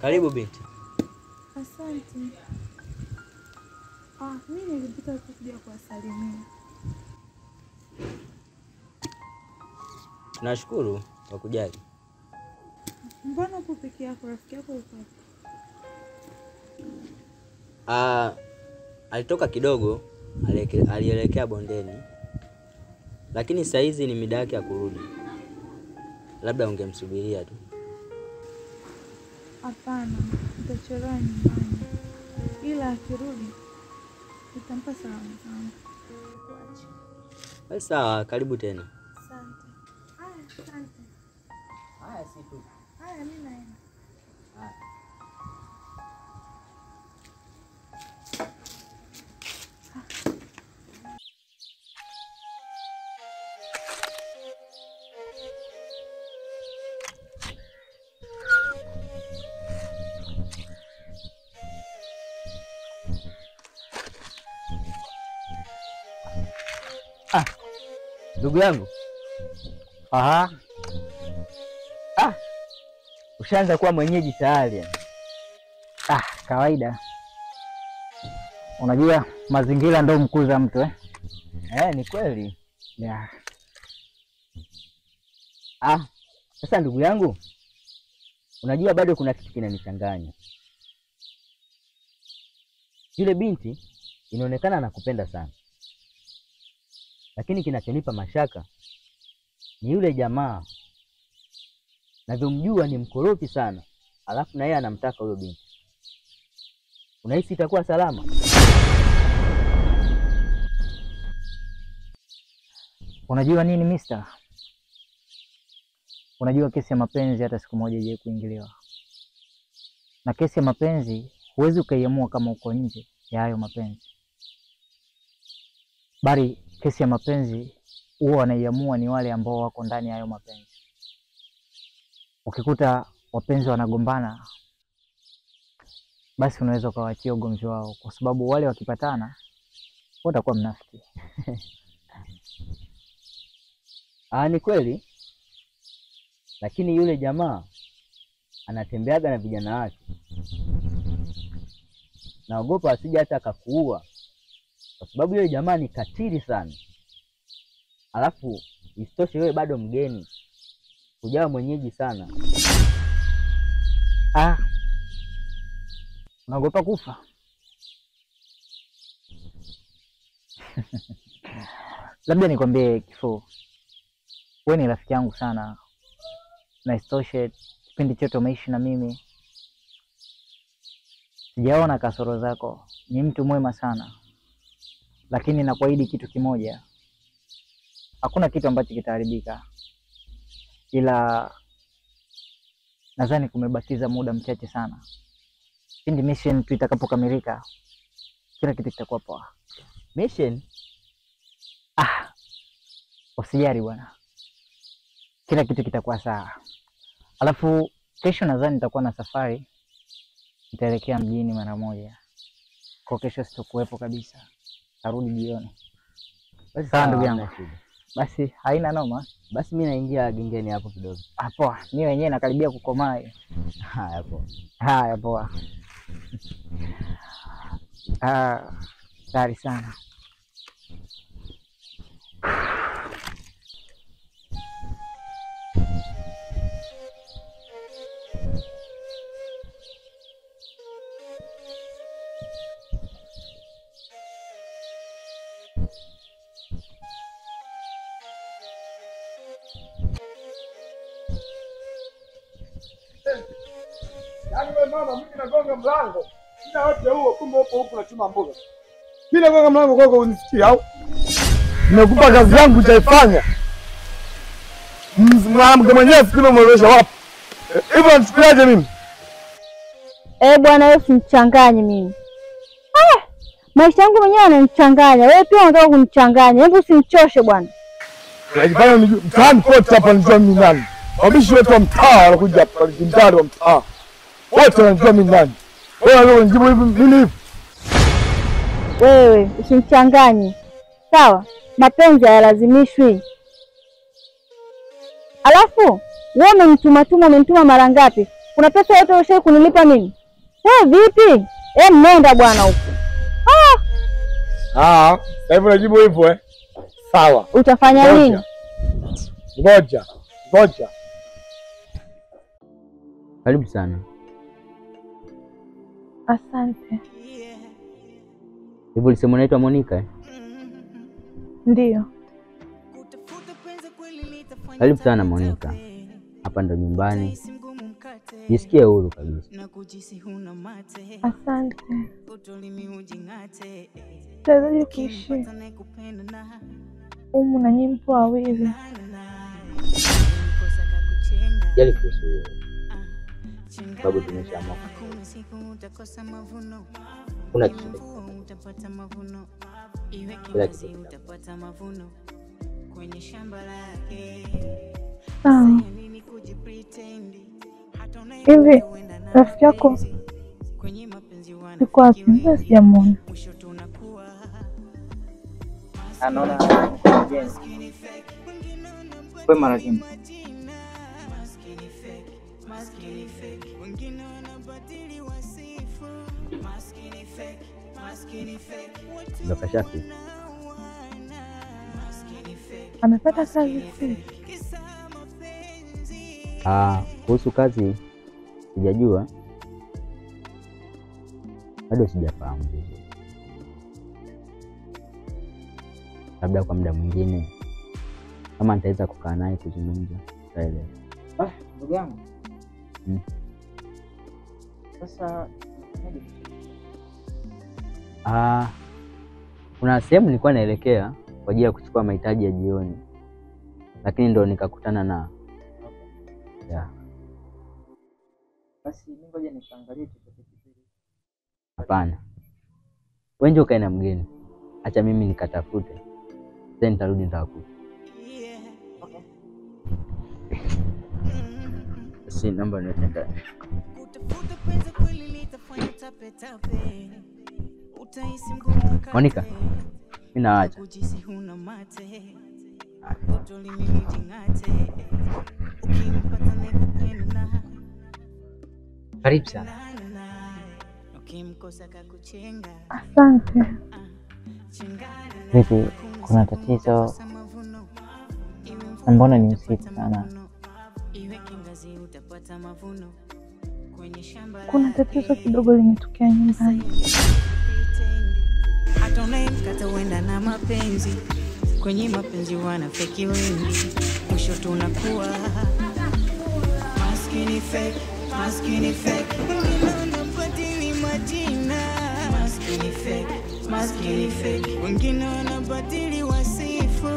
Karibu binti. Asante. Mimi nilipita kuja kuwasalimia. Nashukuru kwa kujali. Mbona uko peke yako? Rafiki yako yuko wapi? Alitoka kidogo, alielekea bondeni. Lakini saa hizi ni mida yake ya kurudi. Labda ungemsubiria tu. Hapana, nitachelewa nyumbani. Ila akirudi nitampa salamu zangu. Basi sawa, karibu tena. Asante. Asante. Si tu. Mimi naenda. Ndugu yangu. Ushaanza kuwa mwenyeji tayari. Kawaida. Unajua mazingira ndio mkuza mtu ni kweli. Yeah. Sasa ndugu yangu, unajua bado kuna kitu kinanichanganya. Yule binti inaonekana anakupenda sana. Lakini kinachonipa mashaka ni yule jamaa. Navyomjua ni mkorofi sana. Alafu na yeye anamtaka huyo binti. Unahisi itakuwa salama? Unajua nini mister? Unajua kesi ya mapenzi hata siku moja haijawahi kuingiliwa. Na kesi ya mapenzi huwezi ukaiamua kama uko nje ya hayo mapenzi. Bali kesi ya mapenzi huwa wanaiamua ni wale ambao wako ndani ya hayo mapenzi. Ukikuta wapenzi wanagombana, basi unaweza ukawaachia ugomvi wao, kwa sababu wale wakipatana watakuwa mnafiki. Ni kweli. Lakini yule jamaa anatembeaga na vijana wake. Naogopa asije hata akakuua, kwa sababu yule jamaa ni katili sana. Alafu isitoshe wewe bado mgeni, hujawa mwenyeji sana. Unaogopa kufa? Labda nikwambie Kifo, wewe ni rafiki yangu sana. Na isitoshe kipindi chote umeishi na mimi, sijaona kasoro zako. Ni mtu mwema sana. Lakini nakuahidi kitu kimoja. Hakuna kitu ambacho kitaharibika. Ila nadhani kumebakiza muda mchache sana. Pindi mission tu itakapokamilika, kila kitu kitakuwa poa. Mission? Usijali bwana. Kila kitu kitakuwa sawa. Alafu kesho nadhani nitakuwa na safari. Nitaelekea mjini mara moja. Kwa kesho sitokuwepo kabisa. Tarudi jioni. Basi sawa ndugu yangu. Basi haina noma. Basi mimi naingia gengeni hapo kidogo. Poa. Mimi wenyewe nakaribia kukomaa. Haya poa. Haya poa. Tayari sana. Yaani wewe mama, mimi nagonga mlango. Sina wote huo, kumbe upo huko nachuma mboga. Mimi nagonga mlango kwako unisikie au? Nimekupa kazi yangu utaifanya. Mwanamke mwenyewe fikiri umeelewesha wapi? Hivyo unisikiaje mimi? Bwana wewe usinichanganye mimi. Maisha yangu mwenyewe yananichanganya. Wewe pia unataka kunichanganya. Hebu usinichoshe bwana. Unajifanya mtaani kote hapa nijua mimi nani. Wabishi wote wa mtaa wanakuja hapa kimtari wa mtaa. Wote wanajua mimi nani. Wewe leo unijibu hivi mimi hivi. Wewe usinichanganye. Sawa? Mapenzi hayalazimishwi. Alafu Wewe umenituma mara ngapi? Kuna pesa yote ushawahi kunilipa mimi? Vipi? Nenda bwana huko. Sasa hivi unajibu hivyo Sawa. Utafanya nini? Ngoja. Karibu sana. Asante. Hivyo ulisema unaitwa Monica? Ndiyo. Karibu sana Monica. Hapa ndo nyumbani. Jisikie huru kabisa. Asante. Tazaji kuishi umu na nyinyi mpo wawili. Jali kuhusu wewe. Sababu tumeshaamua. Kuna kitu. Kila kitu. Hivi rafiki yako yuko wapi? Mbona sijamuona? Anaona kwa mara nyingi. Ndo kashafi. Amepata kazi si? Kuhusu kazi sijajua. Bado sijafahamu vizuri. Labda kwa muda mwingine kama nitaweza kukaa naye kuzungumza tutaelewa. Ndugu yangu. Sasa kuna sehemu nilikuwa naelekea kwa ajili ya kuchukua mahitaji ya jioni. Lakini ndo nikakutana na basi ngoja nikaangalie chochote kile. Hapana. Wewe ndio ukae na mgeni. Acha mimi nikatafute. Then nitarudi nitakupa. Okay. Si namba nenda. Monica. Mimi naacha. Karibu sana. Asante. Vipi, kuna tatizo? Mbona ni usiku sana? Kuna tatizo kidogo limetokea nyumbani. Hata unayemkata uenda na mapenzi. Kwenye mapenzi wanafeki wengi. Mwisho tunakuwa maskini fake. Wanabadili majina. Maskini fake. Wengine wanabadili wasifu.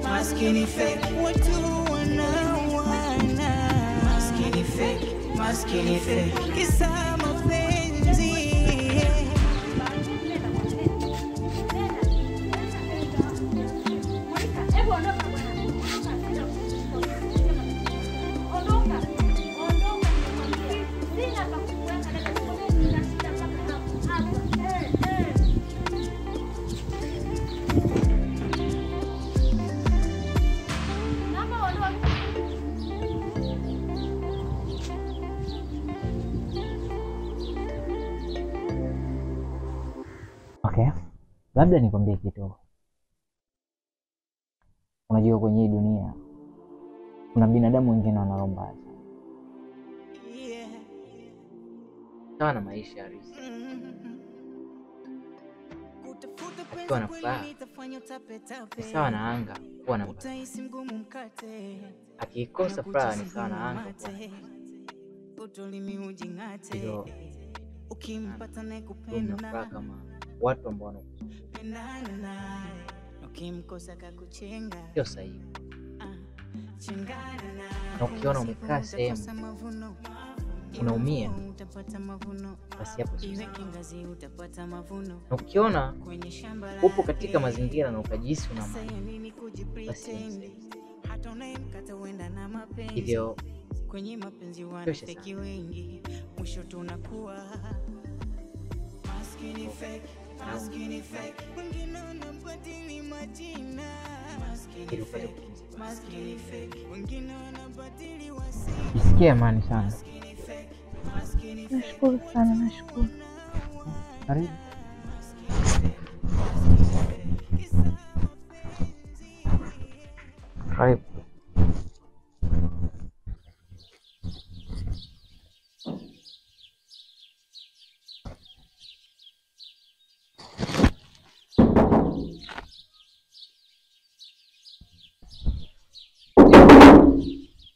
Maskini fake. Watu wanawana. Maskini fake. Kisa mapenzi. Okay. Labda nikwambie kitu. Unajua kwenye hii dunia kuna binadamu wengine wanaomba sana. Sawa na maisha halisi. Ukiwa na furaha, ni sawa na anga kuwa na furaha. Akikosa furaha ni sawa na anga kuwa na furaha kama watu ambao wanakuzunguka. Sio sahihi. Na ukiona umekaa sehemu unaumia, basi hapo sio sahihi. Na ukiona upo katika mazingira na ukajihisi una amani, basi sio sahihi. Hivyo tosha sana. wengine wanabadili majina, ili upate kupumzika. wengine wanabadili wasi. Jisikie amani sana. Nashukuru sana, nashukuru. Karibu. Karibu.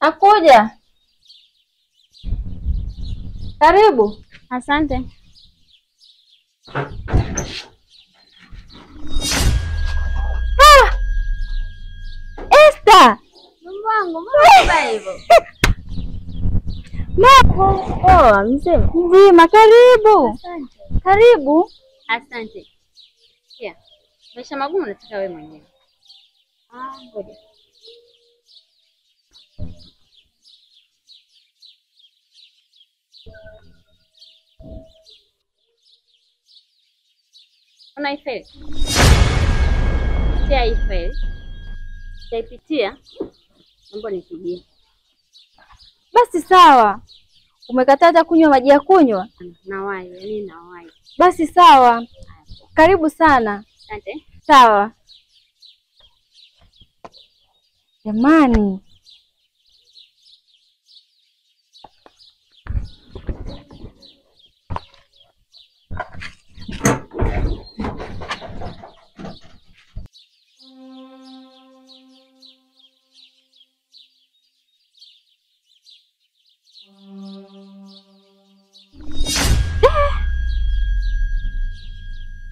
Nakuja. Karibu. Asante. Esther! Mungu wangu, mbona hivyo? Poa, mzima. Mzima, karibu. Asante. Karibu. Asante. Yeah. Maisha magumu nataka wewe mwenyewe. Ngoja. Unaifeli? Tia ifeli. Utaipitia. Mambo nipigie. Basi sawa. Umekataa hata kunywa maji ya kunywa? Nawai, yani nawai. Basi sawa. Karibu sana. Asante. Sawa. Jamani.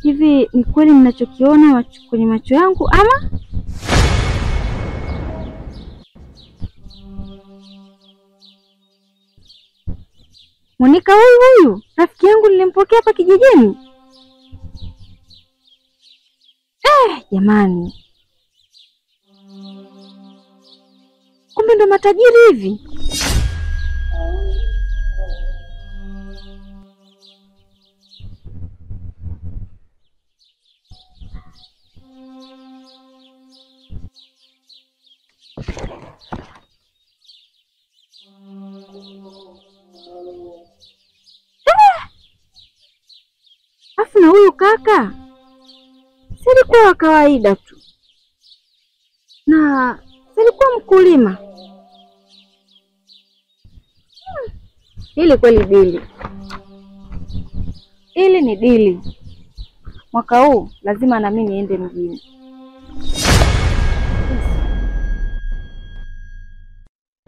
Hivi ni kweli ninachokiona kwenye macho yangu ama? Monica huyu rafiki yangu nilimpokea hapa kijijini. Jamani. Kumbe ndo matajiri hivi. Afu na huyu kaka silikuwa wa kawaida tu, na silikuwa mkulima. Hili kweli dili, hili ni dili. Mwaka huu lazima na mimi niende mjini.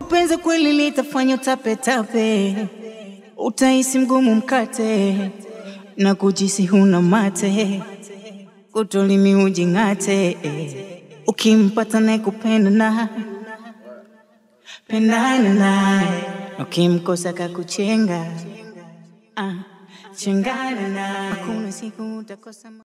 Penzi kweli litafanya tape tape, utahisi mgumu mkate na kujisi huna mate, kutolimi ujingate. Ukimpata naye kupenda na pendana naye, ukimkosa kakuchenga chengana naye, hakuna siku utakosa.